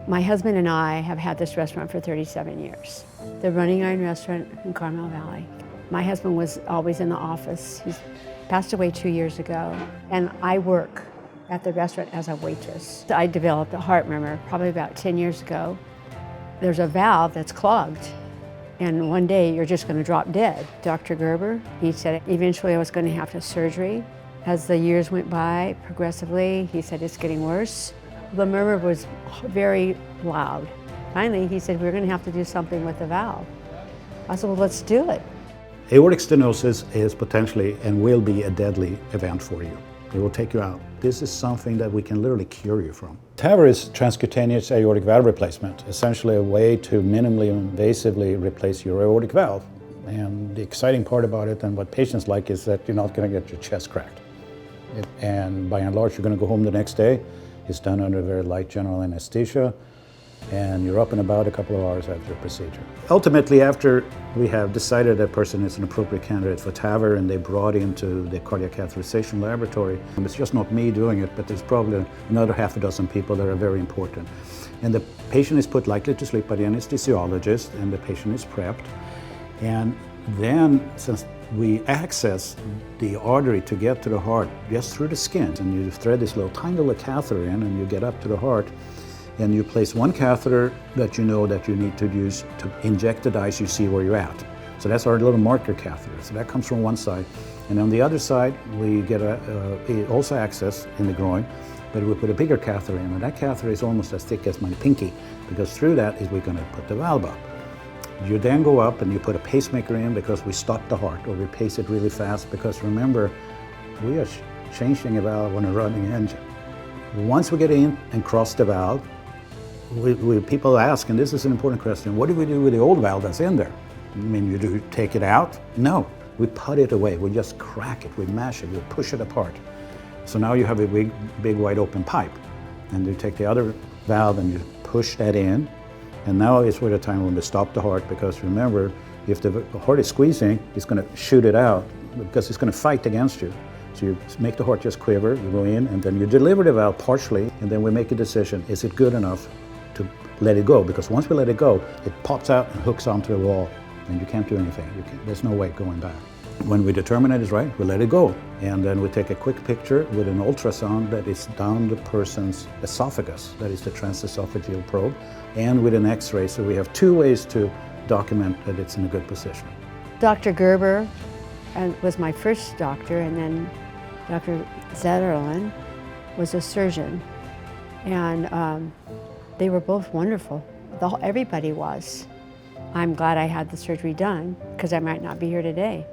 My husband and I have had this restaurant for 37 years. The Running Iron Restaurant in Carmel Valley. My husband was always in the office. He's passed away 2 years ago. And I work at the restaurant as a waitress. I developed a heart murmur probably about 10 years ago. There's a valve that's clogged. And one day you're just gonna drop dead. Dr. Gerber, he said eventually I was gonna have to have surgery. As the years went by, progressively, he said it's getting worse. The murmur was very loud. Finally, he said, we're gonna have to do something with the valve. I said, well, let's do it. Aortic stenosis is potentially and will be a deadly event for you. It will take you out. This is something that we can literally cure you from. TAVR is transcutaneous aortic valve replacement, essentially a way to minimally invasively replace your aortic valve. And the exciting part about it and what patients like is that you're not going to get your chest cracked. And by and large, you're going to go home the next day. It's done under very light general anesthesia, and you're up and about a couple of hours after the procedure. Ultimately, after we have decided that person is an appropriate candidate for TAVR and they brought into the cardiac catheterization laboratory, and it's just not me doing it, but there's probably another half a dozen people that are very important. And the patient is put likely to sleep by the anesthesiologist, and the patient is prepped. And then, since we access the artery to get to the heart just through the skin, and you thread this little tiny little catheter in and you get up to the heart, and you place one catheter that you know that you need to use to inject the dye so you see where you're at. So that's our little marker catheter. So that comes from one side. And on the other side, we get also access in the groin, but we put a bigger catheter in, and that catheter is almost as thick as my pinky, because through that is we're going to put the valve up. You then go up and you put a pacemaker in because we stop the heart, or we pace it really fast, because remember, we are changing a valve on a running engine. Once we get in and cross the valve, people ask, and this is an important question, what do we do with the old valve that's in there? I mean, you do take it out? No, we put it away. We just crack it, we mash it, we push it apart. So now you have a big wide open pipe, and you take the other valve and you push that in. And now is where the time when to stop the heart, because remember, if the heart is squeezing, it's going to shoot it out because it's going to fight against you. So you make the heart just quiver, you go in, and then you deliver the valve partially, and then we make a decision, is it good enough to let it go? Because once we let it go, it pops out and hooks onto the wall, and you can't do anything. There's no way going back. When we determine it is right, we let it go. And then we take a quick picture with an ultrasound that is down the person's esophagus, that is the transesophageal probe, and with an X-ray. So we have two ways to document that it's in a good position. Dr. Gerber was my first doctor, and then Dr. Zetterlin was a surgeon. And they were both wonderful. Everybody was. I'm glad I had the surgery done, because I might not be here today.